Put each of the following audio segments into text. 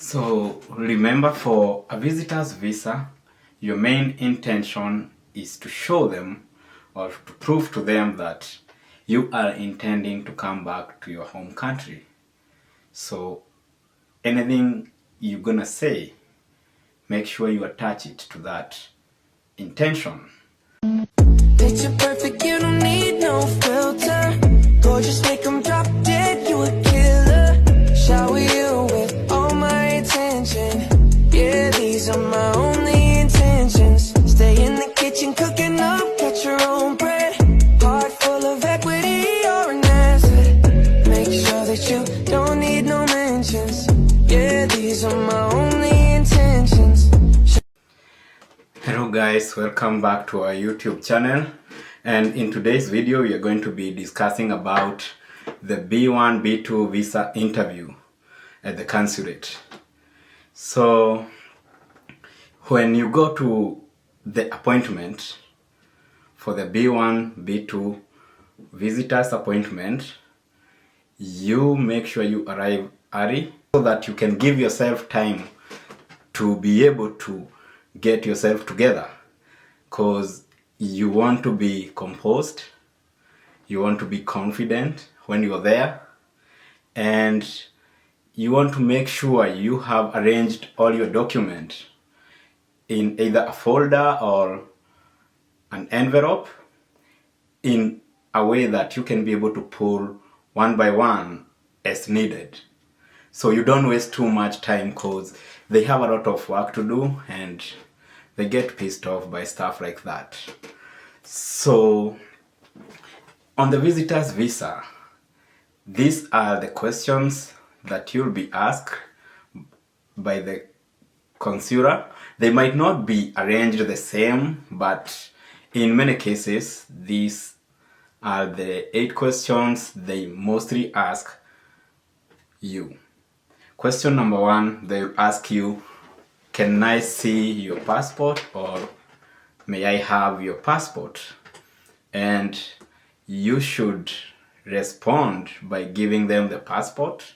So remember, for a visitor's visa, your main intention is to show them or to prove to them that you are intending to come back to your home country. So anything you're gonna say, make sure you attach it to that intention. Picture perfect, you don't need no filter. Gorgeous, make them drop dead, you a killer. Shower you with all my attention. Yeah, these are my only intentions. Stay in the kitchen cooking up, got your own bread. Heart full of equity, you're an asset. Make sure that you don't need no mentions. Yeah, these are my only intentions. Hello guys, welcome back to our YouTube channel, and in today's video we are going to be discussing about the B1 B2 visa interview at the consulate. So when you go to the appointment for the B1 B2 visitors appointment, you make sure you arrive early so that you can give yourself time to be able to get yourself together, because you want to be composed, you want to be confident when you're there, and you want to make sure you have arranged all your documents in either a folder or an envelope in a way that you can be able to pull one by one as needed. So you don't waste too much time, because they have a lot of work to do and they get pissed off by stuff like that. So on the visitor's visa, these are the questions that you'll be asked by the consular. They might not be arranged the same, but in many cases, these are the 8 questions they mostly ask you. Question number 1, they'll ask you, can I see your passport, or may I have your passport? And you should respond by giving them the passport,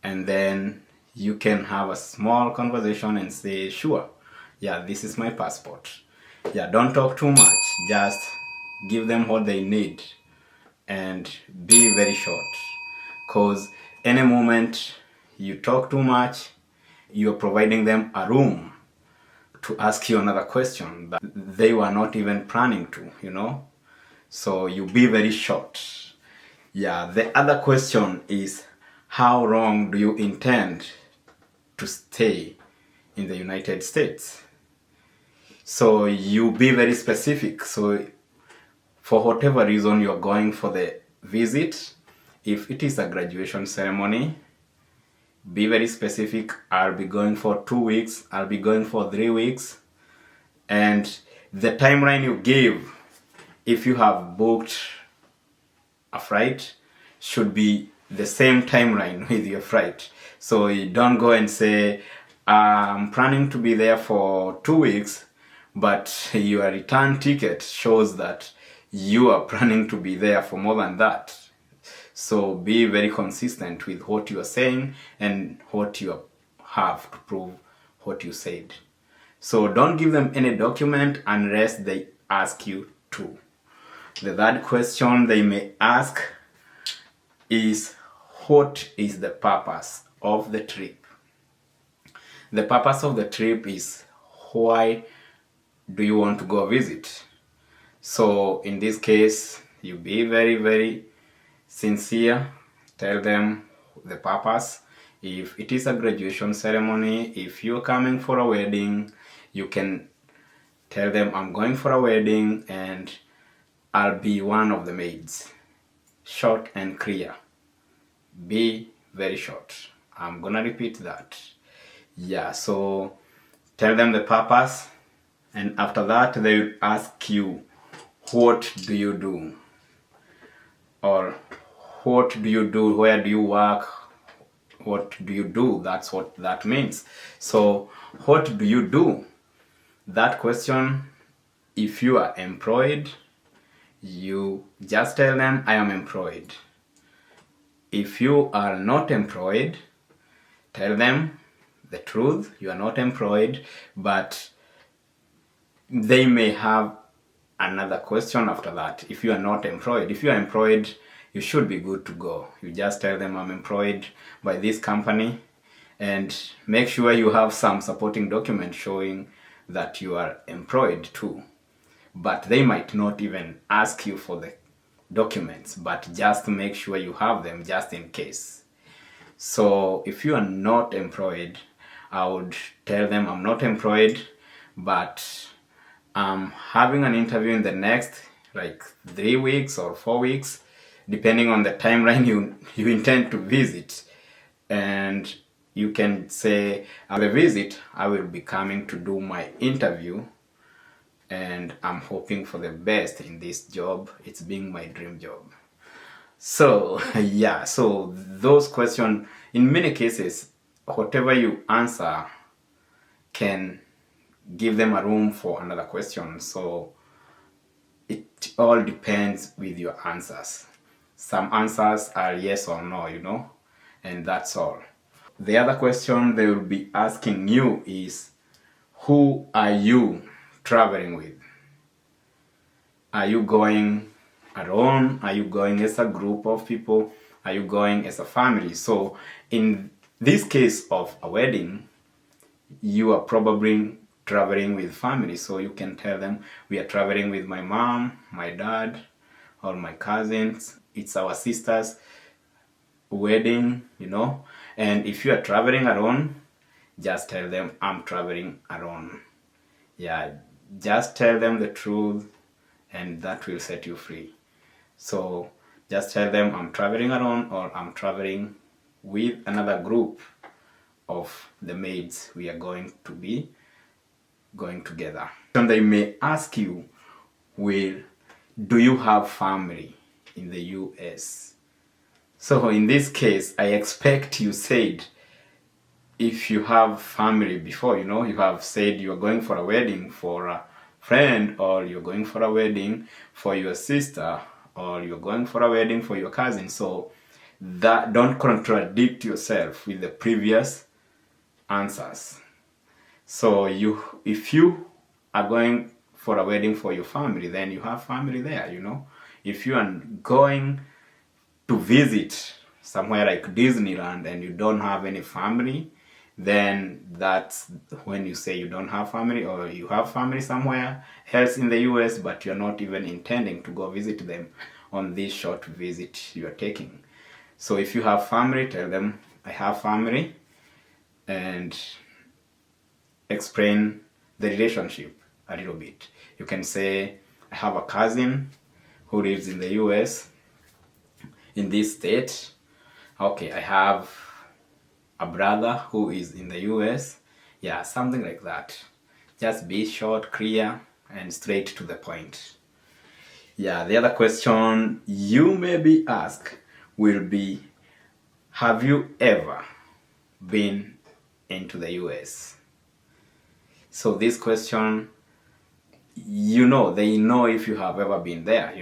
and then you can have a small conversation and say, sure, yeah, this is my passport. Yeah, don't talk too much, just give them what they need and be very short, because any moment you talk too much, you're providing them a room to ask you another question that they were not even planning to, So you be very short. Yeah, the other question is, how long do you intend to stay in the United States? So you be very specific. So for whatever reason you're going for the visit, if it is a graduation ceremony, be very specific. I'll be going for 2 weeks, I'll be going for 3 weeks. And the timeline you give, if you have booked a flight, should be the same timeline with your flight. So you don't go and say, I'm planning to be there for 2 weeks, but your return ticket shows that you are planning to be there for more than that. So be very consistent with what you are saying and what you have to prove what you said. So don't give them any document unless they ask you to. The third question they may ask is, what is the purpose of the trip? The purpose of the trip is, why do you want to go visit? So in this case, you be very, very sincere. Tell them the purpose. If it is a graduation ceremony, if you're coming for a wedding, you can tell them, I'm going for a wedding and I'll be one of the maids. Short and clear. Be very short. I'm gonna repeat that. Yeah, so tell them the purpose, and after that they will ask you, what do you do? Or what do you do? Where do you work? What do you do? That's what that means. So what do you do? That question, if you are employed, you just tell them, I am employed. If you are not employed, tell them, the truth. You are not employed, but they may have another question after that. If you are not employed, if you are employed, you should be good to go. You just tell them, I'm employed by this company, and make sure you have some supporting document showing that you are employed too. But they might not even ask you for the documents, but just make sure you have them just in case. So if you are not employed, I would tell them I'm not employed, but I'm having an interview in the next like 3 weeks or 4 weeks, depending on the timeline you intend to visit. And you can say, at the visit, I will be coming to do my interview, and I'm hoping for the best in this job. It's being my dream job. So yeah, so those questions, in many cases, whatever you answer can give them a room for another question. So it all depends with your answers. Some answers are yes or no, and that's all. The other question they will be asking you is, who are you traveling with? Are you going alone? Are you going as a group of people? Are you going as a family? So in this case of a wedding, you are probably traveling with family. So you can tell them, we are traveling with my mom, my dad, or my cousins. It's our sister's wedding, And if you are traveling alone, just tell them, I'm traveling alone. Yeah, just tell them the truth, and that will set you free. So just tell them, I'm traveling alone, or I'm traveling with another group of the maids. We are going to be going together. And they may ask you, do you have family in the US? So in this case, I expect you said, if you have family before, you have said you're going for a wedding for a friend, or you're going for a wedding for your sister, or you're going for a wedding for your cousin. So that, don't contradict yourself with the previous answers. So if you are going for a wedding for your family, then you have family there, If you are going to visit somewhere like Disneyland and you don't have any family, then that's when you say you don't have family, or you have family somewhere else in the US, but you're not even intending to go visit them on this short visit you're taking. So if you have family, tell them, I have family, and explain the relationship a little bit. You can say, I have a cousin who lives in the US, in this state. Okay, I have a brother who is in the US. Yeah, something like that. Just be short, clear, and straight to the point. Yeah, the other question you may be asked will be, have you ever been into the US? So this question, they know if you have ever been there,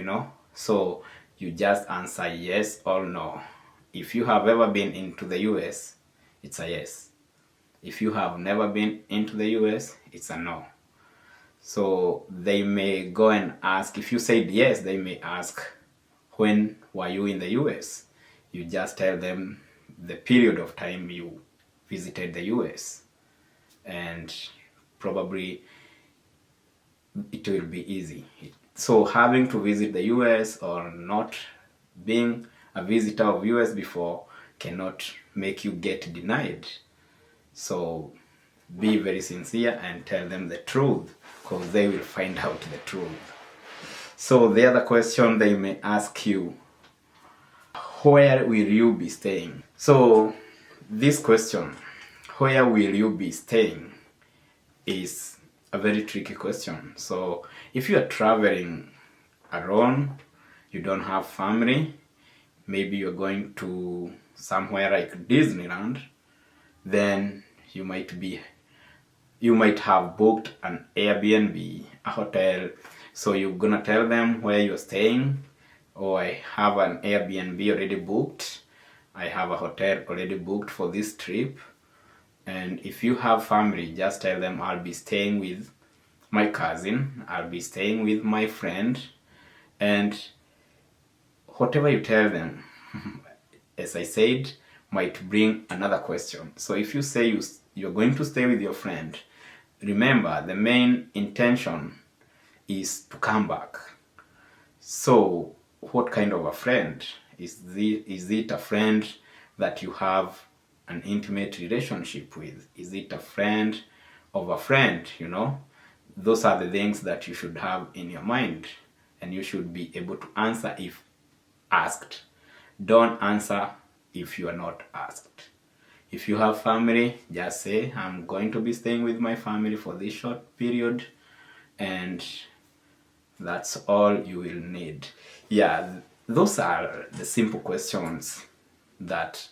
So you just answer yes or no. If you have ever been into the US, it's a yes. If you have never been into the US, it's a no. So they may go and ask, if you said yes, they may ask, when were you in the US? You just tell them the period of time you visited the US, and probably it will be easy. So having to visit the US or not being a visitor of US before cannot make you get denied. So be very sincere and tell them the truth, because they will find out the truth. So the other question they may ask you, where will you be staying? So this question, where will you be staying, is a very tricky question. So if you are traveling alone, you don't have family, maybe you're going to somewhere like Disneyland, then you might have booked an Airbnb, a hotel. So you're gonna tell them where you're staying, or I have an Airbnb already booked, I have a hotel already booked for this trip, And if you have family, just tell them, I'll be staying with my cousin, I'll be staying with my friend, and whatever you tell them, as I said, might bring another question. So if you say you're going to stay with your friend, remember the main intention is to come back. So what kind of a friend? Is it a friend that you have an intimate relationship with? Is it a friend of a friend, Those are the things that you should have in your mind, and you should be able to answer if asked. Don't answer if you are not asked. If you have family, just say, I'm going to be staying with my family for this short period, and that's all you will need. Yeah, those are the simple questions that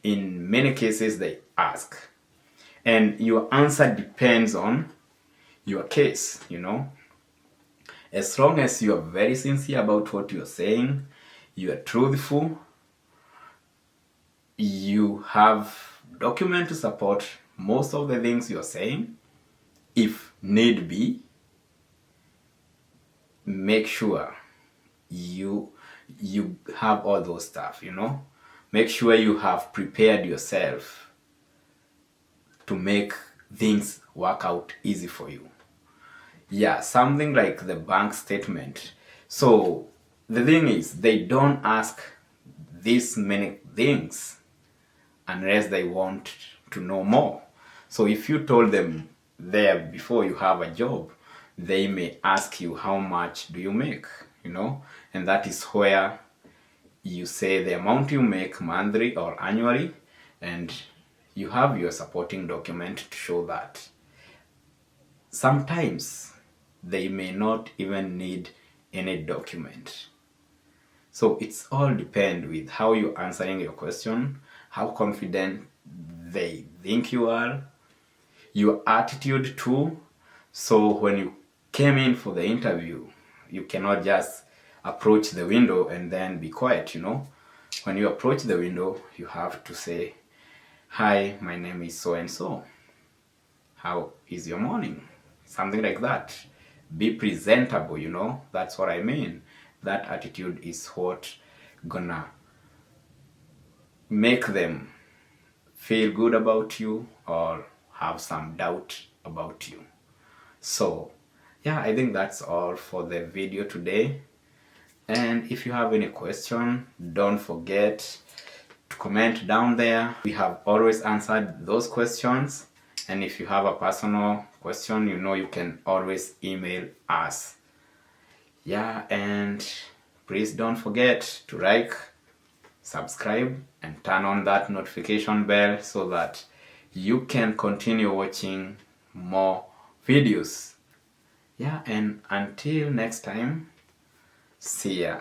in many cases they ask. And your answer depends on your case, As long as you are very sincere about what you're saying, you are truthful, you have document to support most of the things you're saying, if need be, make sure you have all those stuff, Make sure you have prepared yourself to make things work out easy for you. Yeah, something like the bank statement. So the thing is, they don't ask this many things unless they want to know more. So if you told them there before you have a job, they may ask you, how much do you make, and that is where you say the amount you make monthly or annually, and you have your supporting document to show that. Sometimes they may not even need any document. So it's all depend with how you're answering your question, how confident they think you are, your attitude too. So when you came in for the interview, you cannot just approach the window and then be quiet, When you approach the window, you have to say, hi, my name is so and so. How is your morning? Something like that. Be presentable, That's what I mean. That attitude is what gonna make them feel good about you or have some doubt about you. So yeah, I think that's all for the video today. And if you have any question, don't forget to comment down there. We have always answered those questions. And if you have a personal question, you can always email us. Yeah, and please don't forget to like, subscribe, and turn on that notification bell so that you can continue watching more videos. Yeah, and until next time, see ya.